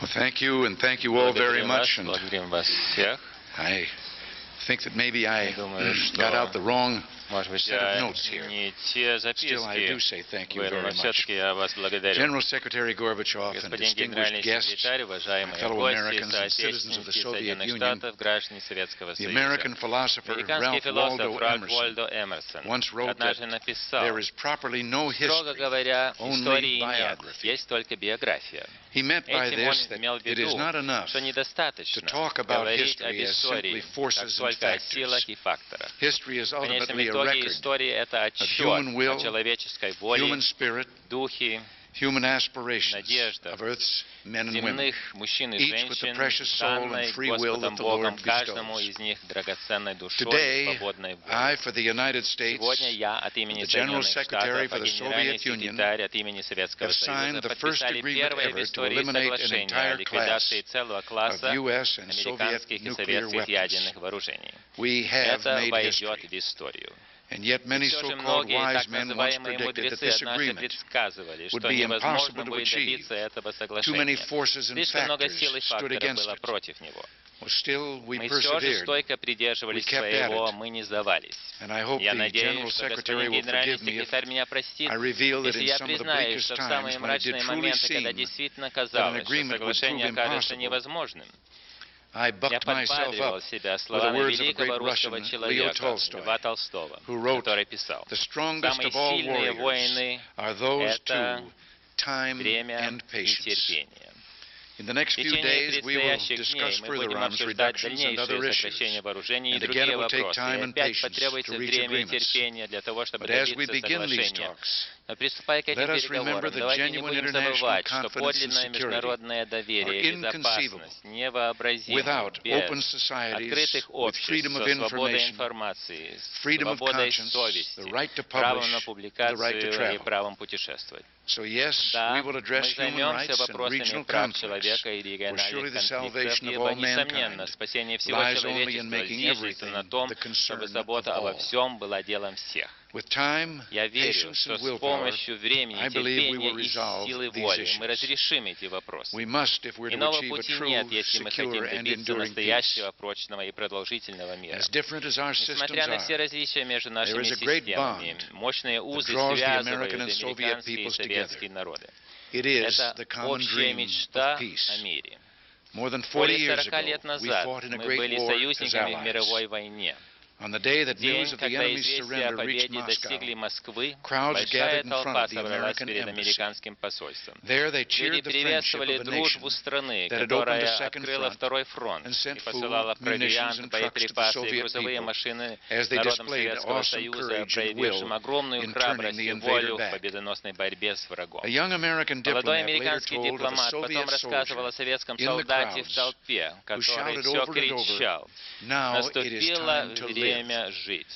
Well, thank you, and thank you all very much. And Благодарим вас всех. I think that maybe I got out the wrong Может быть, set of notes here. не те Still, I do записки say thank you выдал, very но much. все-таки я вас благодарю. General Secretary Gorbatchev and Господин distinguished генеральный guests, секретарь, уважаемые fellow гости, Americans and citizens of the соотечественники Soviet Соединенных Union, Штатов, граждане Советского the Союза. American philosopher Американский Ralph философ Waldo Ральф Emerson Уолдо Эмерсон once wrote that однажды написал: there is properly no строго history, говоря, only истории нет, biography. есть только биография. He meant by Этим он this that имел в it is виду, not enough что недостаточно to talk about говорить об history as истории, simply как forces and только о силах factors. и факторах. History is В конечном ultimately a итоге record история — это of отчет human will, о человеческой воле, human spirit, духе, human aspirations надеждах of Earth's men and women, земных мужчин и each with the женщин, precious soul and данной free will Господом that the Богом, Lord каждому bestows. из них драгоценной душой и Today, свободной I, волей. for the United States, Сегодня я от имени the General Соединенных Secretary Штатов, for а the генеральный Soviet Union, секретарь от имени Советского have signed Союза the first подписали agreement первое в ever to истории eliminate an соглашение о entire ликвидации class целого of класса U.S. and Soviet американских и nuclear советских weapons. ядерных вооружений. We have Это made войдет history. в историю. And yet И many все же so-called многие wise так men once называемые predicted that мудрецы this однажды agreement предсказывали, would что be невозможно impossible to будет achieve. добиться этого Too many соглашения. forces and Слишком много factors сил и stood факторов against было it. против него. Well, still, we Мы все же persevered. стойко придерживались We kept at своего, it. мы не сдавались. And I hope Я the General надеюсь, что Secretary господин will генеральный forgive me if секретарь меня простит, I reveal that если in я some of the признаюсь, bleakest что в times, самые when it did мрачные truly моменты, когда seem действительно that an казалось, что agreement would prove соглашение окажется impossible, невозможным, I я bucked myself подбадривал up себя with the словами words of a великого great русского Russian, Leo человека Tolstoy, Льва Толстого, who wrote, который писал: "The strongest «Самые of all сильные warriors воины are — those это two, time время and и patience." терпение». In the next В few течение days, we will предстоящих дней discuss мы further будем arms обсуждать reductions and other дальнейшие issues. сокращения вооружений и And again, другие it will take вопросы. time И and опять patience потребуется to reach время и agreements. терпение для того, чтобы But as we добиться begin these соглашения. talks, Но приступая к этим let us remember переговорам, that давайте не genuine будем international забывать, что confidence and подлинное security международное доверие и are безопасность невообразимы without open без societies открытых with обществ freedom of со свободой information, информации, freedom of свободой conscience, совести, the right to правом на publish, and the right to публикацию и travel. правом путешествовать. So yes, Да, we will мы address human займемся rights and вопросами regional прав conflicts, человека и for surely региональных the конфликтов, salvation of ибо, all несомненно, mankind спасение всего lies only in человечества making зиждется everything на том, the чтобы concern of забота обо all. всем была делом всех. With time, Я верю, patience, что and с willpower, помощью времени, I believe we терпения will и resolve силы these воли мы issues. разрешим эти вопросы. We must, if we're to Иного achieve a пути true, нет, если мы хотим secure, and добиться enduring peace. настоящего, прочного и продолжительного мира. As different as our systems Несмотря на все are, различия между there нашими is a great системами, bond мощные узы draws the связывают American and Soviet американские и peoples советские together. народы. It is Это the common общая dream мечта of peace. о мире. More than 40 Более years 40 ago, лет we назад fought in a мы great были war as союзниками в allies. мировой войне. On the day that news День, of the когда enemy's известия о surrender reached победе Moscow, достигли Москвы, crowds большая gathered in front толпа of the собралась American перед embassy. американским посольством. There they Люди cheered the friendship приветствовали of a nation дружбу страны, that had opened a которая second открыла front второй фронт and sent и посылала food, munitions, провиант, and trucks to the боеприпасы и Soviet грузовые people машины as they народам displayed Советского awesome Союза, courage and проявившим will огромную in храбрость turning и the волю invader в back. победоносной борьбе с врагом. A young American Молодой diplomat later американский told of a дипломат потом Soviet рассказывал soldier о советском in the солдате в crowds толпе, who который shouted все over and over, кричал: "Now it is «Наступило time to live." время жить».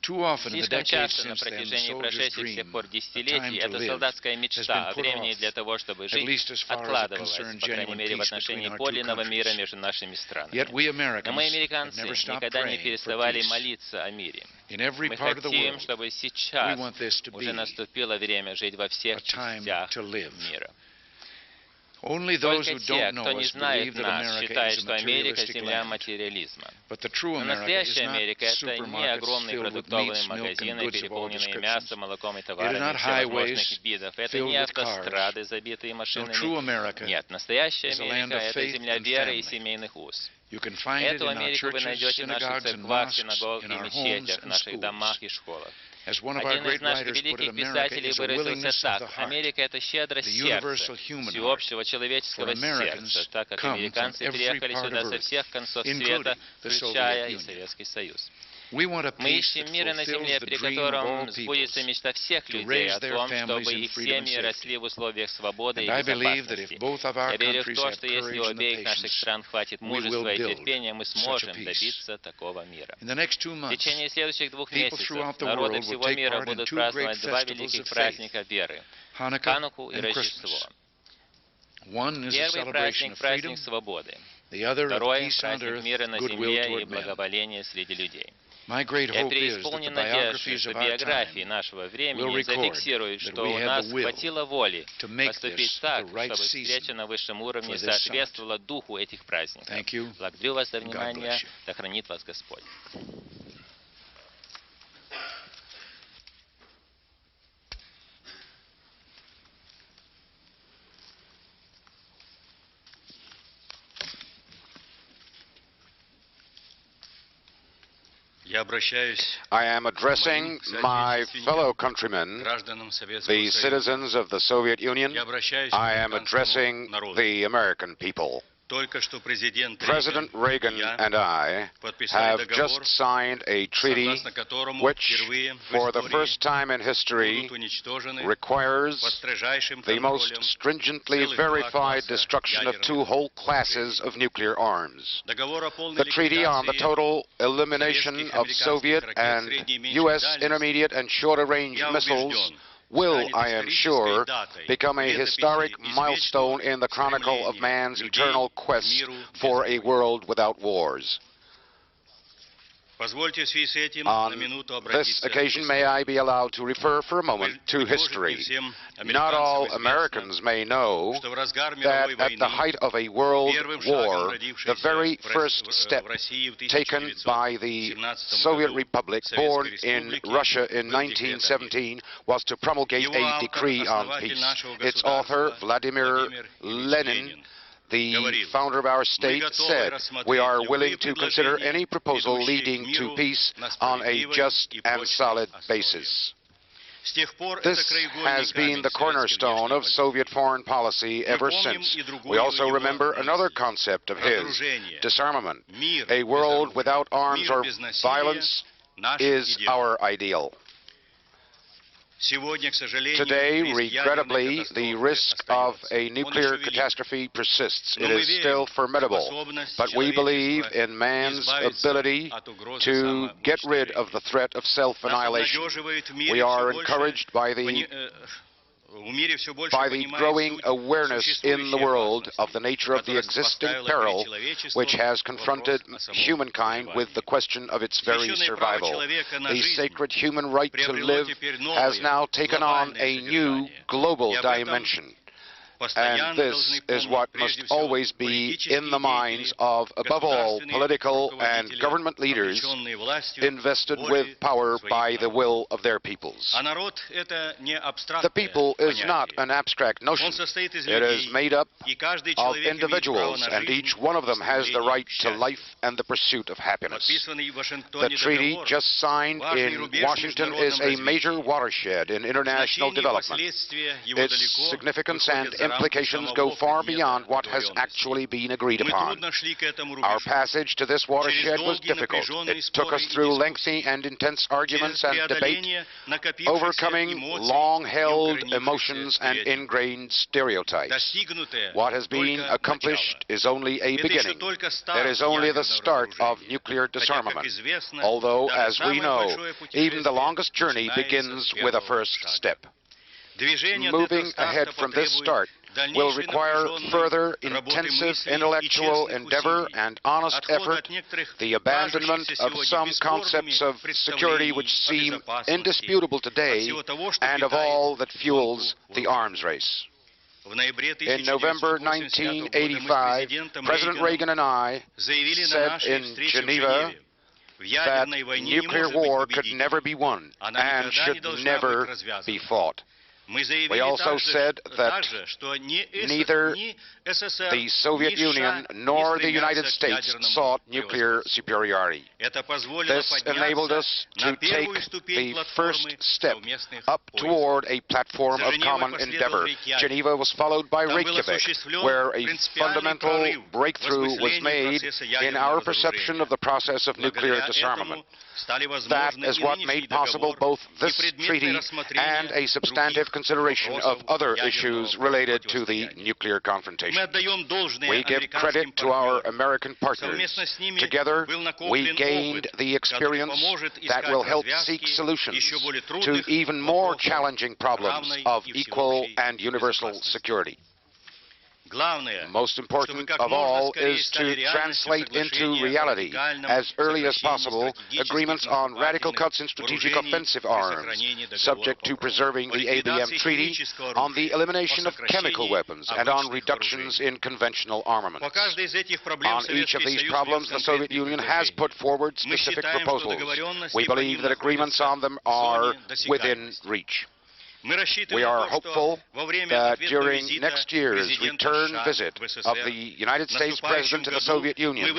Too often in the Слишком decades часто на since then, the протяжении soldier's прошедших с тех dream пор of десятилетий time to эта live солдатская has мечта been о put времени off, для того, чтобы at жить, least as far as it откладывалась, concerned по крайней genuine мере, в peace отношении between our two подлинного мира countries. между нашими странами. Yet we Но Americans мы, have американцы, never stopped никогда не praying for переставали peace. молиться о мире. In every Мы part of the хотим, world, чтобы we сейчас want this to уже be наступило время жить во a всех time частях to live. мира. Only those Только who те, don't кто know не us знает believe that нас, America считают, is a что Америка — materialistic земля land. материализма. But the true Но America is настоящая not Америка — это не supermarkets огромные filled with meats, продуктовые milk, and магазины, goods of all переполненные descriptions. мясом, молоком и It is товарами not всевозможных highways видов. Это filled не with cars. автострады, забитые No, машинами. true America Нет, настоящая is a land Америка — of это faith земля and веры и family. семейных уз. You can find it Эту in our Америку вы churches, найдете в наших synagogues, and церквах, mosques, синагогах in и our homes мечетях, в and наших домах schools. и школах. As one of our Один из great наших writers put it, великих America писателей is a выразился willingness of так: the heart, Америка — это щедрость the сердца, universal human heart. всеобщего человеческого For Americans сердца, так как come from американцы every приехали part сюда of со earth, всех концов including света, the включая Soviet и Union. Советский Союз. We want a Мы peace that ищем мира на fulfills земле, the при dream of all котором сбудется peoples. мечта всех to людей raise о their том, families чтобы in их freedom and семьи safety. росли в условиях свободы и And I believe that if безопасности. both of our Я верю в countries то, have что если у courage and the обеих наших patience, стран хватит we will мужества и build терпения, мы such a сможем peace. добиться такого мира. In the next 2 В months, течение следующих 2 people месяцев throughout the народы world will всего take мира part in будут 2 great праздновать два festivals великих of faith, праздника веры – Hanukkah Хануку и and Рождество. Christmas. One is a Первый celebration праздник – of freedom, праздник свободы. the other of Второй – peace on праздник earth, мира на goodwill земле и toward men. благоволения среди людей. My great Я hope is that the преисполнен надежды, biographies что of our биографии time нашего will времени record зафиксируют, that что we у had нас the will хватило воли to make поступить this так, the right чтобы season встреча на высшем уровне for this summit. соответствовала духу этих праздников. Thank you. Благодарю вас за God внимание. bless you. Да хранит вас Господь. I am addressing my fellow countrymen, the citizens of the Soviet Union. I am addressing the American people. President Reagan and I have just signed a treaty which, for the first time in history, requires the most stringently verified destruction of 2 whole classes of nuclear arms. The treaty on the total elimination of Soviet and U.S. intermediate and shorter-range missiles will, I am sure, become a historic milestone in the chronicle of man's eternal quest for a world without wars. On this occasion, may I be allowed to refer for a moment to history. Not all Americans may know that at the height of a world war, the very first step taken by the Soviet Republic, born in Russia in 1917, was to promulgate a decree on peace. Its author, Vladimir Lenin, the founder of our state, said, "We are willing to consider any proposal leading to peace on a just and solid basis." This has been the cornerstone of Soviet foreign policy ever since. We also remember another concept of his, disarmament. A world without arms or violence is our ideal. Today, regrettably, the risk of a nuclear catastrophe persists. It is still formidable, but we believe in man's ability to get rid of the threat of self-annihilation. We are encouraged by the growing awareness in the world of the nature of the existing peril which has confronted humankind with the question of its very survival. The sacred human right to live has now taken on a new global dimension. And this is what must always be in the minds of, above all, political and government leaders invested with power by the will of their peoples. The people is not an abstract notion. It is made up of individuals, and each one of them has the right to life and the pursuit of happiness. The treaty just signed in Washington is a major watershed in international development. Its significance and implications go far beyond what has actually been agreed upon. Our passage to this watershed was difficult. It took us through lengthy and intense arguments and debate, overcoming long-held emotions and ingrained stereotypes. What has been accomplished is only a beginning. It is only the start of nuclear disarmament, although, as we know, even the longest journey begins with a first step. Moving ahead from this start will require further intensive intellectual endeavor and honest effort, the abandonment of some concepts of security which seem indisputable today, and of all that fuels the arms race. In November 1985, President Reagan and I said in Geneva that nuclear war could never be won and should never be fought. We also said that neither the Soviet Union nor the United States sought nuclear superiority. This enabled us to take the first step up toward a platform of common endeavor. Geneva was followed by Reykjavik, where a fundamental breakthrough was made in our perception of the process of nuclear disarmament. That is what made possible both this treaty and a substantive consideration of other issues related to the nuclear confrontation. We give credit to our American partners. Together, we gained the experience that will help seek solutions to even more challenging problems of equal and universal security. Most important of all is to translate into reality, as early as possible, agreements on radical cuts in strategic offensive arms, subject to preserving the ABM Treaty, on the elimination of chemical weapons, and on reductions in conventional armaments. On each of these problems, the Soviet Union has put forward specific proposals. We believe that agreements on them are within reach. We are hopeful that during next year's return visit of the United States President to the Soviet Union,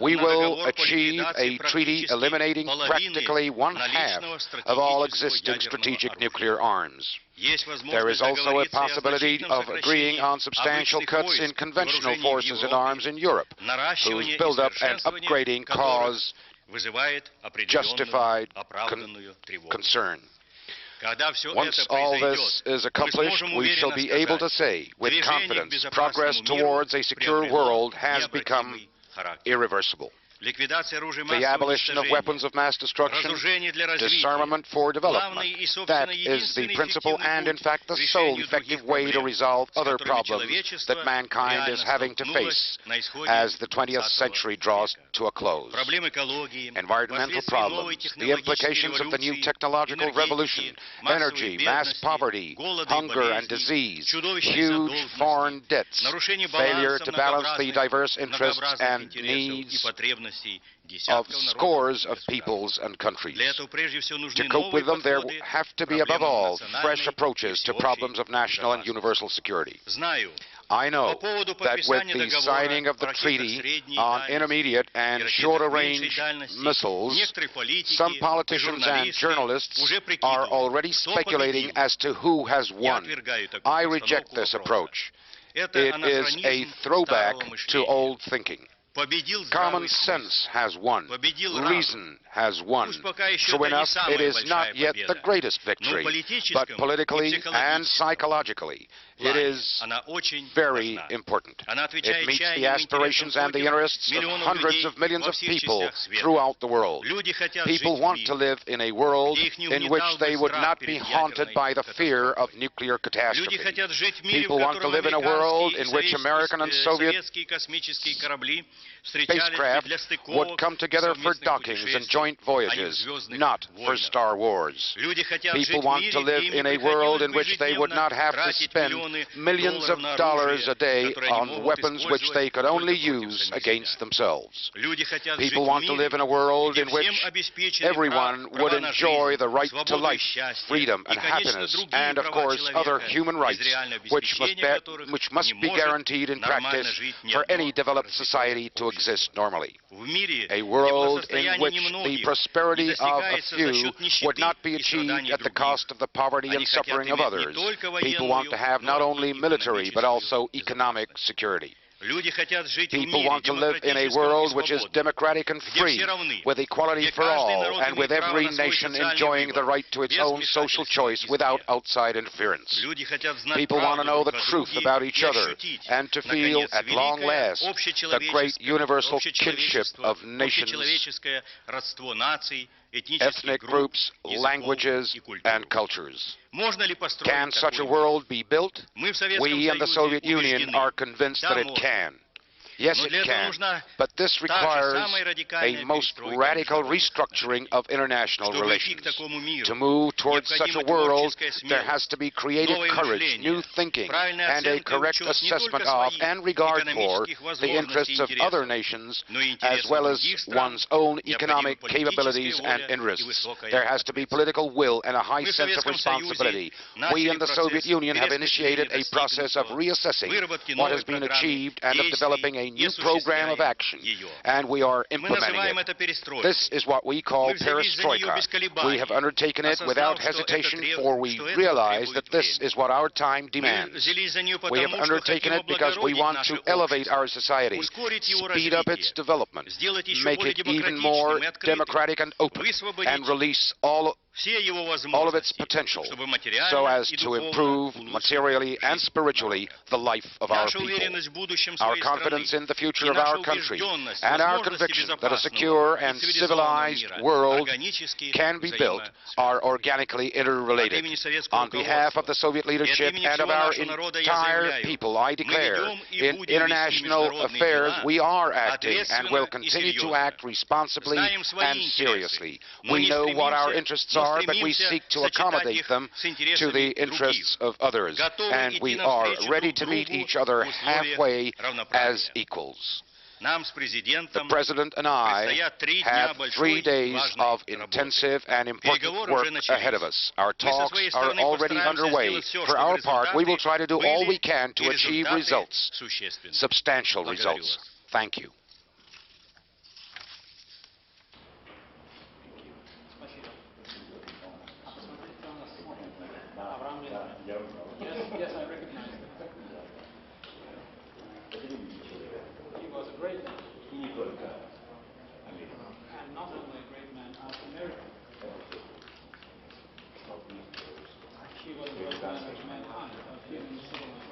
we will achieve a treaty eliminating practically one-half of all existing strategic nuclear arms. There is also a possibility of agreeing on substantial cuts in conventional forces and arms in Europe, whose buildup and upgrading cause justified concern. Once all this is accomplished, we shall be able to say with confidence, progress towards a secure world has become irreversible. The abolition of weapons of mass destruction, disarmament for development, that is the principal and, in fact, the sole effective way to resolve other problems that mankind is having to face as the 20th century draws to a close. Environmental problems, the implications of the new technological revolution, energy, mass poverty, hunger and disease, huge foreign debts, failure to balance the diverse interests and needs of scores of peoples and countries. To cope with them, there have to be, above all, fresh approaches to problems of national and universal security. I know that with the signing of the treaty on intermediate and shorter-range missiles, some politicians and journalists are already speculating as to who has won. I reject this approach. It is a throwback to old thinking. Common sense has won. Reason has won. True enough, it is not yet the greatest victory, but politically and psychologically, it is very important. It meets the aspirations and the interests of hundreds of millions of people throughout the world. People want to live in a world in which they would not be haunted by the fear of nuclear catastrophe. People want to live in a world in which American and Soviet spacecraft would come together for dockings and joint voyages, not for Star Wars. People want to live in a world in which they would not have to spend millions of dollars a day on weapons which they could only use against themselves. People want to live in a world in which everyone would enjoy the right to life, freedom, and happiness, and, of course, other human rights which must be guaranteed in practice for any developed society to exist normally. A world in which the prosperity of a few would not be achieved at the cost of the poverty and suffering of others. People want to have not only military but also economic security. People want to live in a world which is democratic and free, with equality for all, and with every nation enjoying the right to its own social choice without outside interference. People want to know the truth about each other, and to feel, at long last, the great universal kinship of nations, ethnic groups, languages, and cultures. Can such a world be built? We in the Soviet Union are convinced that it can. Yes, it can, but this requires a most radical restructuring of international relations. To move towards such a world, there has to be creative courage, new thinking, and a correct assessment of and regard for the interests of other nations, as well as one's own economic capabilities and interests. There has to be political will and a high sense of responsibility. We in the Soviet Union have initiated a process of reassessing what has been achieved and of developing a new program of action, and we are implementing it. This is what we call perestroika. We have undertaken it without hesitation, for we realize that this is what our time demands. We have undertaken it because we want to elevate our society, speed up its development, make it even more democratic and open, and release all of its potential, so as to improve materially and spiritually the life of our people. Our confidence in the future of our country and our conviction that a secure and civilized world can be built are organically interrelated. On behalf of the Soviet leadership and of our entire people, I declare, in international affairs we are acting and will continue to act responsibly and seriously. We know what our interests are, but we seek to accommodate them to the interests of others, and we are ready to meet each other halfway as equals. The President and I have 3 days of intensive and important work ahead of us. Our talks are already underway. For our part, we will try to do all we can to achieve results, substantial results. Thank you. Yes, I recognize him. He was a great man. And not only a great man out in America. He was a great man of mankind, of human civilization.